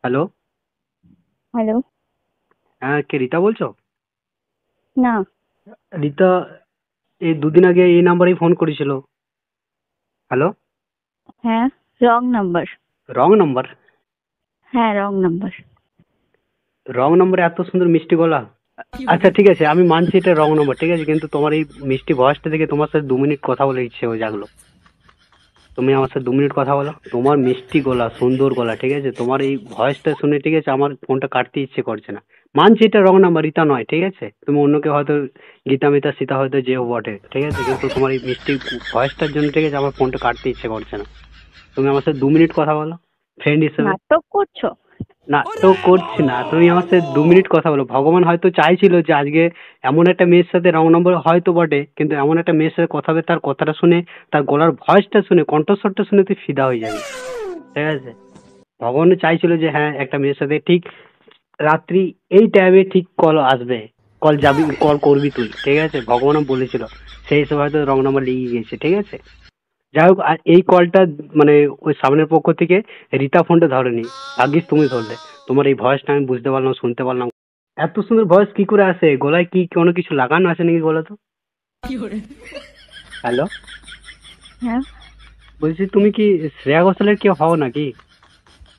Hello. Hello. হ্যাঁ, কে রীতা বলছো? না। রীতা এই দুদিন আগে এই নাম্বারেই ফোন করেছিল। হ্যালো। হ্যাঁ, রং নাম্বার। Wrong number? হ্যাঁ, রং নাম্বার। রং নাম্বারে এত সুন্দর মিষ্টি গলা? আচ্ছা ঠিক আছে, আমি মানছি এটা রং নাম্বার, ঠিক আছে, কিন্তু তোমার এই মিষ্টি ভয়েসটা দেখে তোমার সাথে 2 মিনিট কথা বলে ইচ্ছে হয়ে জাগলো। তুমি আমার সাথে 2 মিনিট কথা বলো। তোমার মিষ্টি গলা, সুন্দর গলা, ঠিক আছে, তোমার এই ভয়েসটা শুনে, ঠিক আছে, আমার ফোনটা কাটতে ইচ্ছে করছে না। মানছি এটা রং নাম্বার, রীতা নয়, ঠিক আছে, তুমি অন্য কেউ হয়তো, গীতা মিতা সীতা হয়তো যেও বটে, ঠিক আছে, কিন্তু তোমার এই মিষ্টি ভয়েসটার জন্য, ঠিক আছে, আমার ফোনটা কাটতে ইচ্ছে করছে না। তুমি আমার সাথে 2 মিনিট কথা বলো, ফ্রেন্ড হিসেবে। নাটক করছো? নাটক করছি না, তুমি আমার সাথে 2 মিনিট কথা বলো। ভগবান হয়তো চাইছিল যে আজকে এমন একটা মেয়ের সাথে, রং নম্বর হয়তো বটে, কিন্তু এমন একটা মেয়ের সাথে কথা হবে, তার কথাটা শুনে, তার গলার ভয়েসটা শুনে, কণ্ঠস্বরটা শুনে তুই ফিদা হয়ে যাবি, ঠিক আছে। ভগবান চাইছিল যে হ্যাঁ, একটা মেয়ের সাথে ঠিক রাত্রি এই টাইমে ঠিক কল আসবে, কল যাবি, কল করবি তুই, ঠিক আছে, ভগবানও বলেছিল। সেই হিসেবে হয়তো রং নাম্বার লেগে গেছে, ঠিক আছে। যাই হোক, আর এই কলটা মানে ওই সামনের পক্ষ থেকে রীতা ফোনটা ধরেনি, ভাগ্যিস তুমি ধরলে। তোমার এই ভয়েসটা আমি বুঝতে পারলাম, শুনতে পারলাম। এত সুন্দর ভয়েস কি করে আসে? গলায় কি কোনো কিছু লাগানো আছে নাকি বলো তো? হ্যালো। হ্যাঁ। বলছি, তুমি কি শ্রেয়া ঘোষালের কেউ হও নাকি?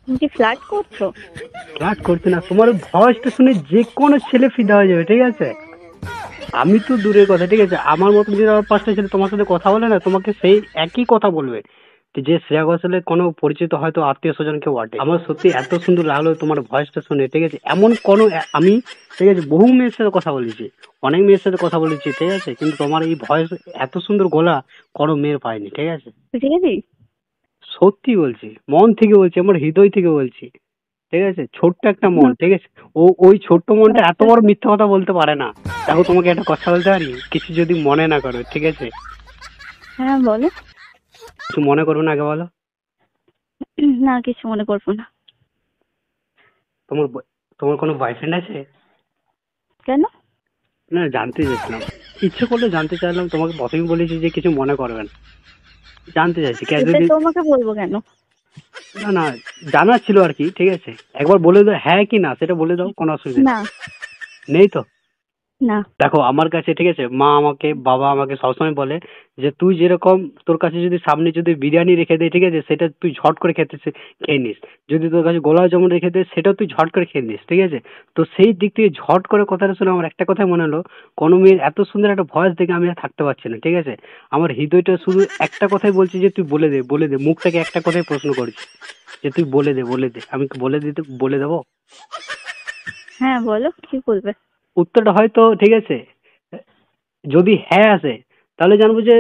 তুমি কি ফ্লার্ট করছো? ফ্লার্ট করছে না, তোমার ভয়েসটা শুনে যে কোনো ছেলে ফিদা হয়ে যাবে, ঠিক আছে। আমি তো দূরের কথা, ঠিক আছে, আমার মতন যদি আবার 5টা ছেলে তোমার সাথে কথা বলে না, তোমাকে সেই একই কথা বলবে, যে শ্রেয়া ঘোষালের কোনো পরিচিত হয়তো আত্মীয় স্বজন কেউ বটে। আমার সত্যি এত সুন্দর লাগলো তোমার ভয়েসটা শুনে, ঠিক আছে, এমন কোনো আমি, ঠিক আছে, বহু মেয়ের সাথে কথা বলেছি, অনেক মেয়ের সাথে কথা বলেছি, ঠিক আছে, কিন্তু তোমার এই ভয়েস, এত সুন্দর গলা কোনো মেয়ের পায়নি, ঠিক আছে। রিয়েলি? সত্যি বলছি, মন থেকে বলছি, আমার হৃদয় থেকে বলছি, ঠিক আছে, ছোট্ট একটা মন, ঠিক আছে। ওই ছোট্ট মনটা এত আচ্ছা। বড় মিথ্যা কথা বলতে পারে না। দেখো, তোমাকে একটা কথা বলতে পারি, কিছু যদি মনে না করো, ঠিক আছে? হ্যাঁ, বলো। কিছু মনে করবে না, আগে বলো। না, কিছু মনে করবো না। তোমার তোমার কোনো বয়ফ্রেন্ড আছে? কেন? না, জানতে চাইছিলাম, ইচ্ছে করলে জানতে চাইলাম, তোমাকে প্রথমেই বলেছি যে কিছু মনে করবেন। জানতে চাইছি কে এটা যদি। তোমাকে বলবো কেন? না না, জানার ছিল আর কি, ঠিক আছে। একবার বলে দাও হ্যাঁ কি না, সেটা বলে দাও, কোনো অসুবিধা নেই। না। নেই তো? না। দেখো, আমার কাছে, ঠিক আছে, মা আমাকে, বাবা আমাকে সবসময় বলে যে তুই যেরকম, তোর কাছে যদি সামনে যদি বিরিয়ানি রেখে দেয়, ঠিক আছে, সেটা তুই ঝট করে খেয়ে নিস। যদি তোর কাছে গোলাপ জামুন রেখে দেয়, সেটাও তুই ঝট করে খেয়ে নিস, ঠিক আছে। তো সেই দিক থেকে ঝট করে কথাটা শুনে আমার একটা কথাই মনে হলো, কোনো মেয়ের এত সুন্দর একটা ভয়েস দেখে আমি আর থাকতে পারছি না, ঠিক আছে। আমার হৃদয়টা শুধু একটা কথাই বলছে যে তুই বলে দে, বলে দে, মুখটাকে একটা কথাই প্রশ্ন করছি যে তুই বলে দে, বলে দে। আমি কি বলে দেবো? হ্যাঁ, বলো কি বলবে। উত্তরটা হয়তো, ঠিক আছে, যদি হ্যাঁ আসে, তাহলে জানবো যে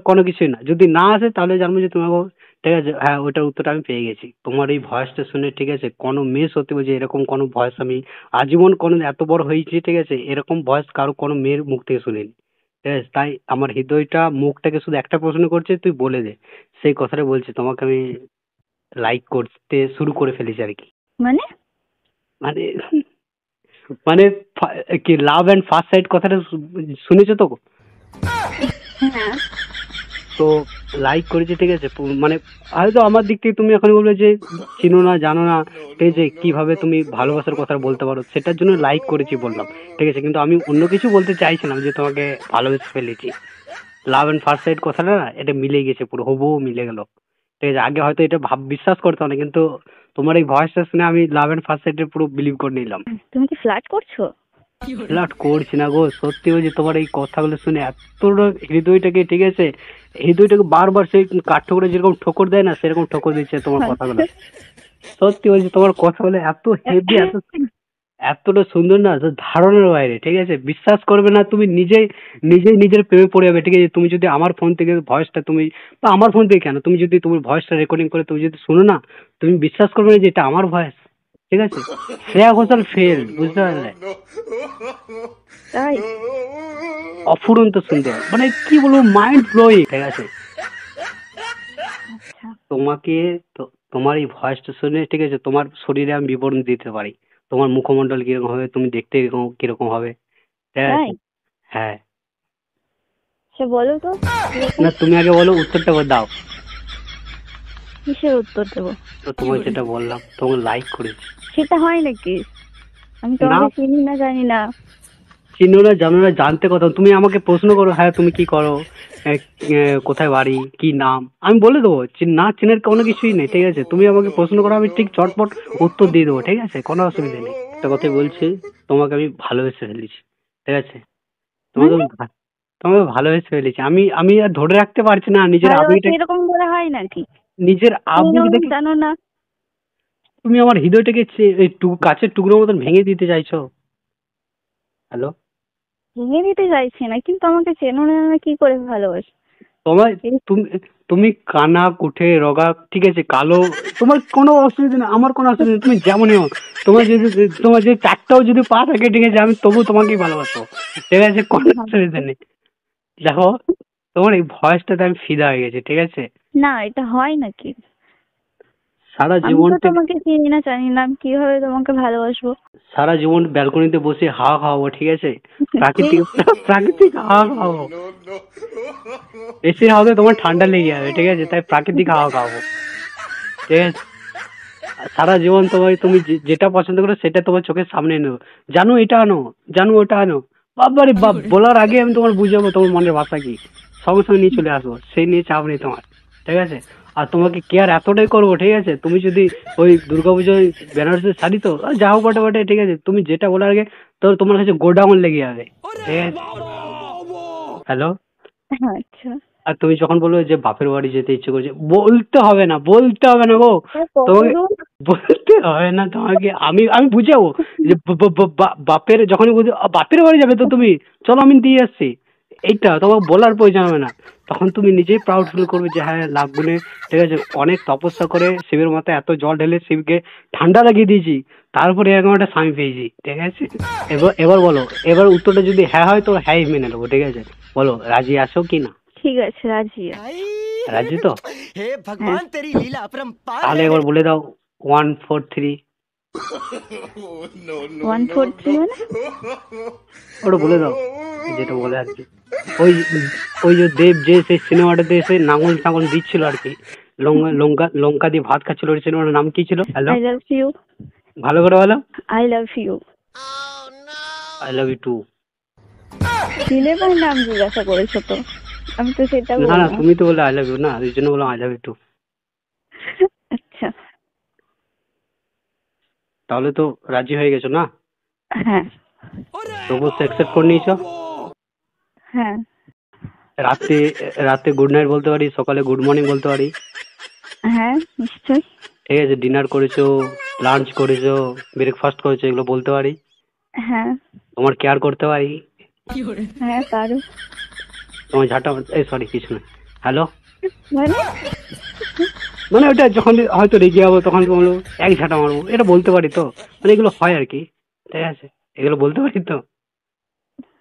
কোনো কিছুই না। যদি না আসে, তাহলে জানবো যে তোমাকে, ঠিক আছে, হ্যাঁ, ওইটার উত্তরটা আমি পেয়ে গেছি। তোমার এই ভয়েসটা শুনে, ঠিক আছে, কোনো মেয়ে সত্যি বলছে, এরকম কোনো ভয়েস আমি আজীবন কোনো, এত বড় হয়েছি, ঠিক আছে, এরকম ভয়েস কারো কোনো মেয়ের মুখ থেকে শুনিনি, ঠিক আছে। তাই আমার হৃদয়টা মুখটাকে শুধু একটা প্রশ্ন করছে, তুই বলে দে। সেই কথাটা বলছি, তোমাকে আমি লাইক করতে শুরু করে ফেলেছি আর কি। মানে? মানে মানে কি, লাভ অ্যান্ড ফার্স্ট সাইট কথাটা শুনেছো তো? হ্যাঁ। তো লাইক করেছি, ঠিক আছে, মানে হয়তো আমার দিক থেকে তুমি এখন বলবে যে চিনো না, জানো না, ঠিক আছে, কিভাবে তুমি ভালোবাসার কথা বলতে পারো, সেটার জন্য লাইক করেছি বললাম, ঠিক আছে, কিন্তু আমি অন্য কিছু বলতে চাইছিলাম যে তোমাকে ভালোবেসে ফেলেছি। লাভ এন্ড ফার্স্ট সাইড কথাটা না, এটা মিলে গেছে, পুরো হুবহু মিলে গেল, ঠিক আছে। আগে হয়তো এটা বিশ্বাস করতাম না, কিন্তু তোমার এই ভয়েসটা শুনে আমি লাভ এন্ড ফার্স্ট সাইডে পুরো বিলিভ করে নিলাম। তুমি কি ফ্লার্ট করছো? ফ্লার্ট করছি না গো, সত্যি বলছি, তোমার এই কথাগুলো শুনে এতটা হৃদয়টাকে, ঠিক আছে, হৃদয়টাকে বারবার সেই কাঠঠোকরে যেরকম ঠোকর দেয় না, সেরকম ঠোকর দিচ্ছে তোমার কথাগুলো। আচ্ছা। সত্যি বলছি, তোমার কথাগুলো এত হেভি, এতটা সুন্দর না, তো ধারণার বাইরে, ঠিক আছে। বিশ্বাস করবে না, তুমি নিজেই নিজেই নিজের প্রেমে পড়ে যাবে, ঠিক আছে। তুমি যদি আমার ফোন থেকে ভয়েসটা, তুমি বা আমার ফোন থেকে কেন, তুমি যদি তোমার ভয়েসটা রেকর্ডিং করে তুমি যদি শোনো না, তুমি বিশ্বাস করবে না যে এটা আমার ভয়েস, ঠিক আছে। শ্রেয়া ঘোষাল ফেল, বুঝতে পারলে? তাই? অফুরন্ত সুন্দর, মানে কি বলবো, মাইন্ড ব্লোয়িং, ঠিক আছে। আচ্ছা। তোমাকে, তো তোমার এই ভয়েসটা শুনে, ঠিক আছে, তোমার শরীরে আমি বিবরণ দিতে পারি, তোমার মুখমণ্ডল কিরকম হবে, তুমি দেখতে কিরকম কিরকম হবে, ঠিক তাই? আছে। হ্যাঁ। সে বলো তো কিরকম। না, তুমি আগে বলো, উত্তরটা দাও। কিসের উত্তর দেবো? তো তোমাকে যেটা বললাম, তোমাকে লাইক করেছি। সেটা হয় নাকি? আমি না, তোমাকে চিনি না, জানি না। চিনো না জানো না জানতে কথা, তুমি আমাকে প্রশ্ন করো, হ্যাঁ তুমি কি করো, এ, এ, কোথায় বাড়ি, কি নাম, আমি বলে দেবো। না চেনার কোনো কিছুই নেই, ঠিক আছে? তুমি আমাকে প্রশ্ন করো, আমি ঠিক চটপট উত্তর দিয়ে দেবো, ঠিক আছে? কোনো অসুবিধা নেই। একটা কথাই বলছি, তোমাকে আমি ভালোবেসে ফেলেছি, ঠিক আছে? তোমাকে মানে তোমাকে ভালোবেসে ফেলেছি আমি। আমি আর ধরে রাখতে পারছি না নিজের ভালোবাসা আবেগটা। এরকম বলে হয় নাকি? নিজের তুমি আবেগ যখন দেখে জানো না। তুমি আমার হৃদয়টাকে এই কাছের টুকরোর মতন ভেঙে দিতে চাইছো। হ্যালো? ভেঙে দিতে চাইছি না, কিন্তু আমাকে চেনো না, না কি করে ভালোবাসি? তোমার তুমি তুমি কানা কুঠে রগা, ঠিক আছে, কালো, তোমার কোনো অসুবিধা নেই, আমার কোনো অসুবিধা নেই, তুমি যেমনই হোক। তোমার যদি চারটাও যদি পা থাকে, ঠিক আছে, আমি তবু তোমাকেই ভালোবাসবো, ঠিক আছে? কোনো অসুবিধা নেই। দেখো, তোমার এই ভয়েসটাতে আমি ফিদা হয়ে গেছি, ঠিক আছে? না, এটা হয় নাকি? সারা আমি তো জীবনটা তোমাকে চিনি না, জানি না, আমি কিভাবে তোমাকে ভালোবাসবো? সারা জীবন ব্যালকনিতে বসে হাওয়া খাওয়াবো, ঠিক আছে? কি? প্রাকৃতিক প্রাকৃতিক হাওয়া খাওয়াবো। এসির হাওয়াতে তোমার ঠান্ডা লেগে যাবে, ঠিক আছে? তাই প্রাকৃতিক হাওয়া খাওয়াবো, ঠিক আছে? সারা জীবন তুমি যেটা পছন্দ করো সেটা তোমার চোখের সামনে এনে দেবো। জানো এটা আনো, জানো ওটা আনো, বাবারে বাপ, বলার আগে আমি তোমার বুঝাবো তোমার মনের ভাষা কি, সঙ্গে সঙ্গে নিয়ে চলে আসবো, সেই নিয়ে চাপ নেই তোমার, ঠিক আছে? আর তোমাকে কেয়ার এতটাই করবো, ঠিক আছে? তুমি যদি ওই দুর্গাপুজোয় বেনারসের শাড়ি তো যাও বটে বটে, ঠিক আছে, তুমি যেটা বলার আগে তো তোমার কাছে গোডাউন লেগে যাবে, ঠিক আছে? হ্যালো? আচ্ছা। আর তুমি যখন বলবে যে বাপের বাড়ি যেতে ইচ্ছে করছে, বলতে হবে না, বলতে হবে না গো। তোমাকে কতদূর? বলতে হবে না তোমাকে, আমি আমি বুঝাবো যে বাপের যখনই বুঝে বাপের বাড়ি যাবে তো তুমি, চলো আমি দিয়ে আসছি, এইটা তোমাকে বলার প্রয়োজন হবে না। তখন তুমি নিজেই প্রাউড ফিল করবে যে হ্যাঁ লাখ গুণে, ঠিক আছে, অনেক তপস্যা করে শিবের মাথায় এত জল ঢেলে শিবকে ঠান্ডা লাগিয়ে দিয়েছি, তারপরে এরকম একটা স্বামী পেয়েছি, ঠিক আছে? এবার এবার বলো, এবার উত্তরটা যদি হ্যাঁ হয় তো হ্যাঁ মেনে নেবো, ঠিক আছে? বলো রাজি আছো কি না? ঠিক আছে, রাজি। রাজি তো? हे হ্যাঁ। भगवान तेरी लीला अपरंपार তাহলে है। এবার বলে দাও 1 4 3। 1 4 3 মানে? ওটা বলে দাও, যেটা বলে আর কি। ওই ওই যে দেব যে সেই সিনেমাটাতে এসে নাঙল টাঙল দিচ্ছিল আর কি, লঙ্কা লঙ্কা লঙ্কা দিয়ে ভাত খাচ্ছিল, ওই সিনেমাটার নাম কি ছিল? Hello, I love you. ভালো করে বলো। I love you. I love you too. সিনেমার নাম জিজ্ঞাসা করেছো তো, আমি তো সেটা না না, বললাম। তুমি তো বলে আই লাভ ইউ না, ওই জন্য বললাম আই লাভ ইউ টু। আচ্ছা। তাহলে তো রাজি হয়ে গেছো না? হ্যাঁ। প্রপোজ অ্যাকসেপ্ট করে নিয়েছো? হ্যাঁ। রাতে রাতে গুড নাইট বলতে পারি, সকালে গুড মর্নিং বলতে পারি, হ্যাঁ, নিশ্চয়ই। ঠিক আছে? ডিনার করেছো, লাঞ্চ করেছো, ব্রেকফাস্ট করেছো, এগুলো বলতে পারি। হ্যাঁ। তোমার কেয়ার করতে পারি, হ্যাঁ, পারো। তোমার ঝাঁটা, এই সরি কিছু না। হ্যালো? মানে? মানে ওটা যখন হয়তো রেগে যাবো তখন বলবো এক ঝাঁটা মারবো, এটা বলতে পারি তো, মানে এগুলো হয় আর কি, ঠিক আছে? এগুলো বলতে পারি তো।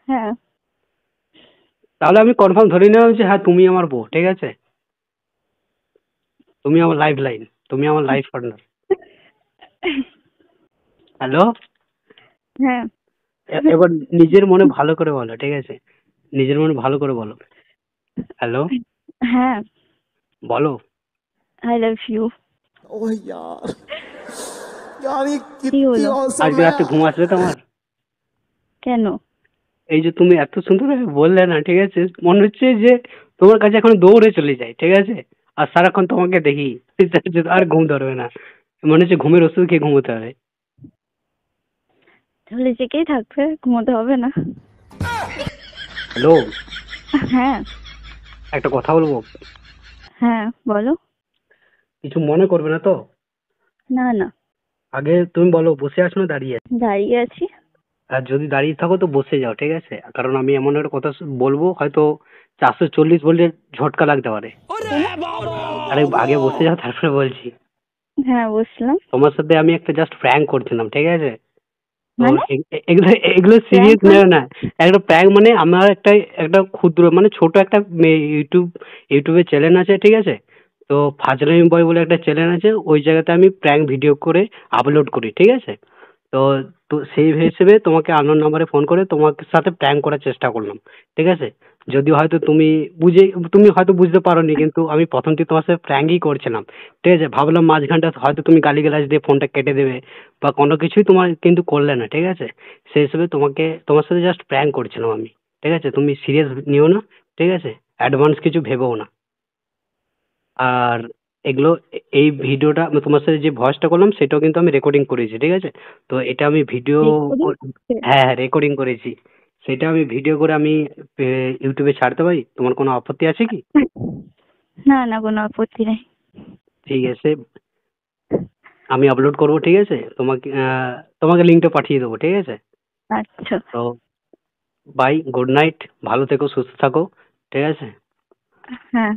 হ্যাঁ। তাহলে আমি কনফার্ম ধরে নিলাম যে হ্যাঁ তুমি আমার বউ, ঠিক আছে? তুমি আমার লাইফ লাইন, তুমি আমার লাইফ পার্টনার। হ্যালো? হ্যাঁ। এবার নিজের মনে ভালো করে বলো, ঠিক আছে? নিজের মনে ভালো করে বলো। হ্যালো? হ্যাঁ। বলো। I love you. ओह यार यार ये কি कितनी হলো? औसम আজকে है। রাতে ঘুম আসবে তোমার? কেন? এই যে তুমি এত সুন্দর ভাবে বললে না, ঠিক আছে, মনে হচ্ছে যে তোমার কাছে এখন দৌড়ে চলে যায়, ঠিক আছে? আর সারাক্ষণ তোমাকে দেখি, আর ঘুম ধরবে না, মনে হচ্ছে ঘুমের ওষুধ খেয়ে ঘুমোতে হবে। তাহলে জেগেই থাকবে, ঘুমোতে হবে না? হ্যালো? হ্যাঁ। একটা কথা বলবো, হ্যাঁ, বলো। কিছু মনে করবে না তো? না না, আগে তুমি বলো বসে আছো না দাঁড়িয়ে আছো? দাঁড়িয়ে আছি। আর যদি দাঁড়িয়ে থাকো তো বসে যাও, ঠিক আছে? কারণ আমি এমন একটা কথা বলবো, হয়তো 440 ভোল্টের ঝটকা লাগতে পারে। আরে আগে বসে যাও তারপরে বলছি। হ্যাঁ, বসলাম। তোমার সাথে আমি একটা জাস্ট প্র্যাঙ্ক করছিলাম, ঠিক আছে? তো মানে? এগুলো এগুলো Prank সিরিয়াস মানে? নেও না। একটা প্র্যাঙ্ক মানে আমার একটা একটা ক্ষুদ্র মানে ছোট একটা ইউটিউবে চ্যানেল আছে, ঠিক আছে? তো ফাজলামি বয় বলে একটা চ্যানেল আছে, ওই জায়গাতে আমি প্র্যাঙ্ক ভিডিও করে আপলোড করি, ঠিক আছে? তো তো সেই হিসেবে তোমাকে আননোন নাম্বারে ফোন করে তোমার সাথে প্র্যাঙ্ক করার চেষ্টা করলাম, ঠিক আছে? যদিও হয়তো তুমি হয়তো বুঝতে পারোনি, কিন্তু আমি প্রথম থেকে তোমার সাথে প্র্যাঙ্কই করছিলাম। ঠিক আছে, ভাবলাম মাঝখানটা হয়তো তুমি গালিগালাজ দিয়ে ফোনটা কেটে দেবে বা কোনো কিছুই তোমার, কিন্তু করলে না। ঠিক আছে, সেই হিসেবে তোমার সাথে জাস্ট প্র্যাঙ্ক করছিলাম আমি। ঠিক আছে, তুমি সিরিয়াস নিও না। ঠিক আছে, অ্যাডভান্স কিছু ভেবেও না। আর এগুলো এই ভিডিওটা আমি তোমার সাথে যে ভয়েসটা করলাম সেটাও কিন্তু আমি রেকর্ডিং করেছি। ঠিক আছে, তো এটা আমি ভিডিও, রেকর্ডিং? হ্যাঁ হ্যাঁ রেকর্ডিং করেছি। সেটা আমি ভিডিও করে আমি ইউটিউবে ছাড়তে পারি, তোমার কোনো আপত্তি আছে কি? না না, কোনো আপত্তি নেই। ঠিক আছে, আমি আপলোড করবো। ঠিক আছে, তোমাকে লিঙ্কটা পাঠিয়ে দেবো। ঠিক আছে, আচ্ছা। তো বাই, গুড নাইট, ভালো থেকো, সুস্থ থাকো। ঠিক আছে। হ্যাঁ।